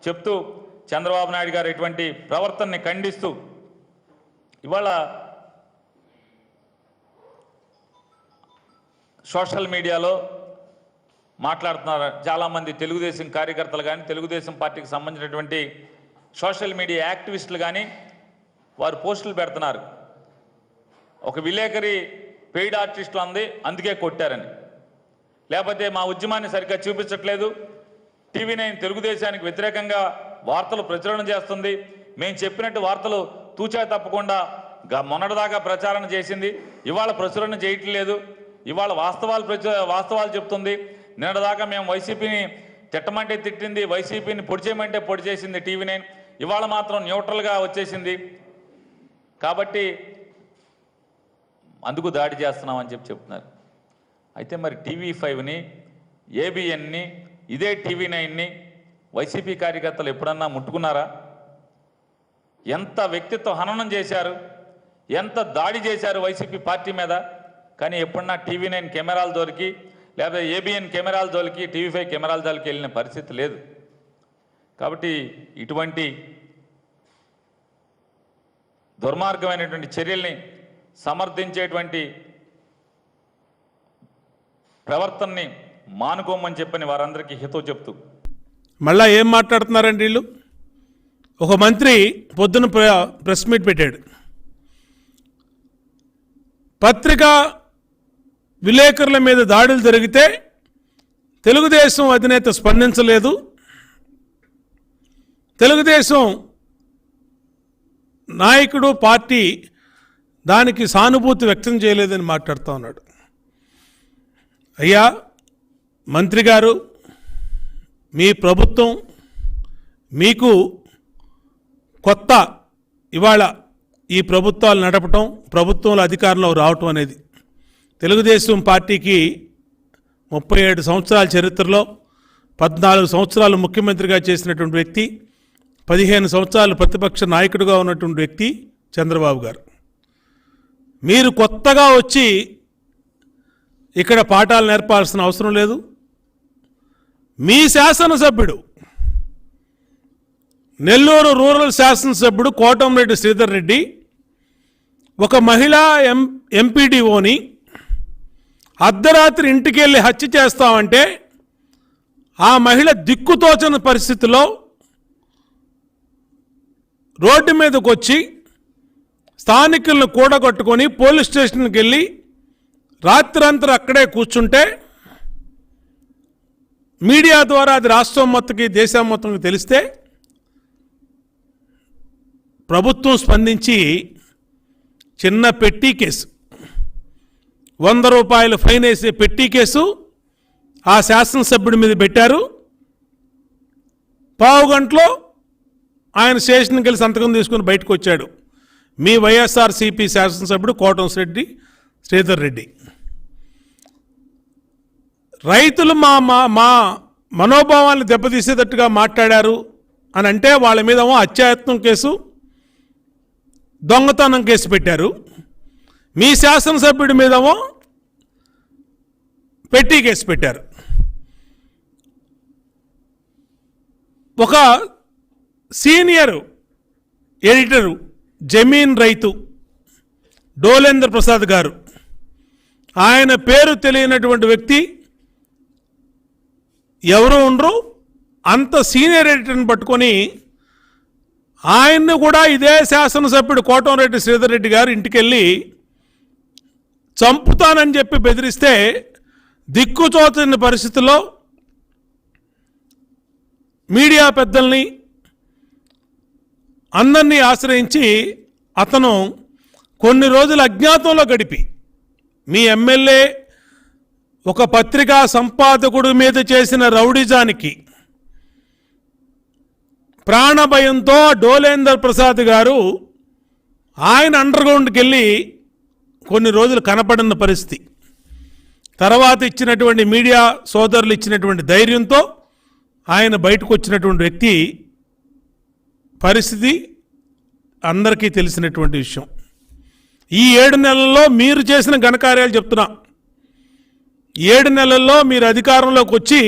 చెప్తూ చంద్రబాబు నాయుడు గారు ఇటువంటి ప్రవర్తనని ఖండిస్తూ ఇవాళ సోషల్ మీడియాలో మాట్లాడుతున్నారు చాలామంది తెలుగుదేశం కార్యకర్తలు కానీ తెలుగుదేశం పార్టీకి సంబంధించినటువంటి సోషల్ మీడియా యాక్టివిస్టులు కానీ వారు పోస్టులు పెడుతున్నారు. ఒక విలేకరి పెయిడ్ ఆర్టిస్టులు అంది అందుకే కొట్టారని, లేకపోతే మా ఉద్యమాన్ని సరిగ్గా చూపించట్లేదు, టీవీ9 తెలుగుదేశానికి వ్యతిరేకంగా వార్తలు ప్రచురణ చేస్తుంది, మేము చెప్పినట్టు వార్తలు తూచా తప్పకుండా మొన్నటిదాకా ప్రచారణ చేసింది, ఇవాళ ప్రచురణ చేయట్లేదు, ఇవాళ వాస్తవాలు చెప్తుంది, నిన్నటిదాకా మేము వైసీపీని తిట్టమంటే తిట్టింది, వైసీపీని పొడి చేయమంటే పొడి చేసింది టీవీ9, ఇవాళ మాత్రం న్యూట్రల్గా వచ్చేసింది, కాబట్టి అందుకు దాడి చేస్తున్నామని చెప్తున్నారు. అయితే మరి టీవీ5ని ఏబిఎన్ని ఇదే టీవీ9ని వైసీపీ కార్యకర్తలు ఎప్పుడన్నా ముట్టుకున్నారా? ఎంత వ్యక్తిత్వ హననం చేశారు, ఎంత దాడి చేశారు వైసీపీ పార్టీ మీద. కానీ ఎప్పుడన్నా టీవీ9 కెమెరాల జోలికి లేదా ఏబిఎన్ కెమెరాల జోలికి టీవీ5 కెమెరాల జోలికి వెళ్ళిన పరిస్థితి లేదు. కాబట్టి ఇటువంటి దుర్మార్గమైనటువంటి చర్యల్ని సమర్థించేటువంటి ప్రవర్తనని మానుకోమని చెప్పని వారందరికీ హితవు చెప్తూ మళ్ళా ఏం మాట్లాడుతున్నారండి వీళ్ళు. ఒక మంత్రి పొద్దున ప్రెస్ మీట్ పెట్టాడు, పత్రికా విలేకరుల మీద దాడులు జరిగితే తెలుగుదేశం అధినేత స్పందించలేదు, తెలుగుదేశం నాయకుడు పార్టీ దానికి సానుభూతి వ్యక్తం చేయలేదని మాట్లాడుతూ ఉన్నాడు. అయ్యా మంత్రి గారు, మీ ప్రభుత్వం మీకు కొత్త ఇవాళ ఈ ప్రభుత్వాలు నడపటం, ప్రభుత్వంలో అధికారంలో రావటం అనేది తెలుగుదేశం పార్టీకి 37 సంవత్సరాల చరిత్రలో 14 సంవత్సరాలు ముఖ్యమంత్రిగా చేసినటువంటి వ్యక్తి, 15 సంవత్సరాలు ప్రతిపక్ష నాయకుడిగా ఉన్నటువంటి వ్యక్తి చంద్రబాబు గారు. మీరు కొత్తగా వచ్చి ఇక్కడ పాఠాలు నేర్పాల్సిన అవసరం లేదు. మీ శాసనసభ్యుడు, నెల్లూరు రూరల్ శాసనసభ్యుడు కోటంరెడ్డి శ్రీధర్ రెడ్డి ఒక మహిళా ఎంపీడీఓని అర్ధరాత్రి ఇంటికి వెళ్ళి హత్య చేస్తామంటే ఆ మహిళ దిక్కుతోచని పరిస్థితిలో రోడ్డు మీదకి వచ్చి స్థానికులను కూడగట్టుకొని పోలీస్ స్టేషన్కి వెళ్ళి రాత్రంతా అక్కడే కూర్చుంటే మీడియా ద్వారా అది రాష్ట్రం మొత్తంకి దేశం మొత్తంకి తెలిస్తే ప్రభుత్వం స్పందించి చిన్న పెట్టి కేసు, 100 రూపాయలు ఫైన్ వేసే పెట్టి కేసు ఆ శాసనసభ్యుడి మీద పెట్టారు. పావు గంటలో ఆయన స్టేషన్కి వెళ్ళి సంతకం తీసుకుని బయటకు వచ్చాడు మీ వైఎస్ఆర్సీపీ శాసనసభ్యుడు కోటంరెడ్డి శ్రీధర్ రెడ్డి. రైతులు మా మా మనోభావాలను దెబ్బతీసేటట్టుగా మాట్లాడారు అని అంటే వాళ్ళ మీద హత్యాయత్నం కేసు, దొంగతనం కేసు పెట్టారు. మీ శాసనసభ్యుడి మీదేమో పెట్టి కేసు పెట్టారు. ఒక సీనియర్ ఎడిటరు, జమీన్ రైతు డోలేంద్ర ప్రసాద్ గారు, ఆయన పేరు తెలియనటువంటి వ్యక్తి ఎవరు ఉండరు, అంత సీనియర్ ఎడిటర్ని పట్టుకొని ఆయన్ను కూడా ఇదే శాసనసభ్యుడు కోటంరెడ్డి శ్రీధర్ రెడ్డి గారు ఇంటికెళ్ళి చంపుతానని చెప్పి బెదిరిస్తే దిక్కుచోచని పరిస్థితుల్లో మీడియా పెద్దల్ని అందరినీ ఆశ్రయించి అతను కొన్ని రోజులు అజ్ఞాతంలో గడిపి మీ ఎమ్మెల్యే ఒక పత్రికా సంపాదకుడి మీద చేసిన రౌడిజానికి ప్రాణభయంతో డోలేందర్ ప్రసాద్ గారు ఆయన అండర్గ్రౌండ్కి వెళ్ళి కొన్ని రోజులు కనపడిన పరిస్థితి. తర్వాత ఇచ్చినటువంటి మీడియా సోదరులు ఇచ్చినటువంటి ధైర్యంతో ఆయన బయటకు వచ్చినటువంటి వ్యక్తి పరిస్థితి అందరికీ తెలిసినటువంటి విషయం. ఈ 7 నెలల్లో మీరు చేసిన ఘనకార్యాలు చెప్తున్నా. 7 నెలల్లో మీరు అధికారంలోకి వచ్చి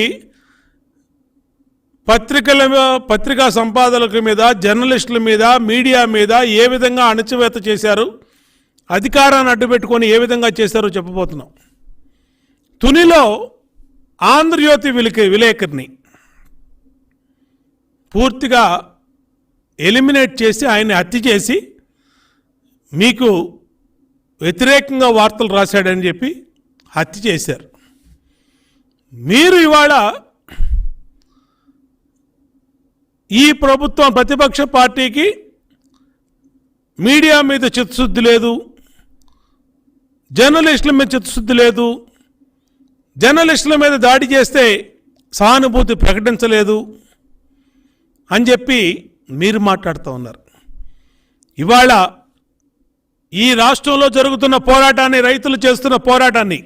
పత్రికా సంపాదకుల మీద, జర్నలిస్టుల మీద, మీడియా మీద ఏ విధంగా అణచివేత చేశారు, అధికారాన్ని అడ్డుపెట్టుకొని ఏ విధంగా చేశారో చెప్పబోతున్నాం. తునిలో ఆంధ్రజ్యోతి విలేకరిని పూర్తిగా ఎలిమినేట్ చేసి ఆయన్ని హత్య చేసి మీకు వ్యతిరేకంగా వార్తలు రాశాడని చెప్పి హత్య చేశారు. మీరు ఇవాళ ఈ ప్రభుత్వం ప్రతిపక్ష పార్టీకి మీడియా మీద చిత్తశుద్ధి లేదు, జర్నలిస్టుల మీద చిత్తశుద్ధి లేదు, జర్నలిస్టుల మీద దాడి చేస్తే సానుభూతి ప్రకటించలేదు అని చెప్పి మీరు మాట్లాడుతూ ఉన్నారు. ఇవాళ ఈ రాష్ట్రంలో జరుగుతున్న పోరాటాన్ని, రైతులు చేస్తున్న పోరాటాన్ని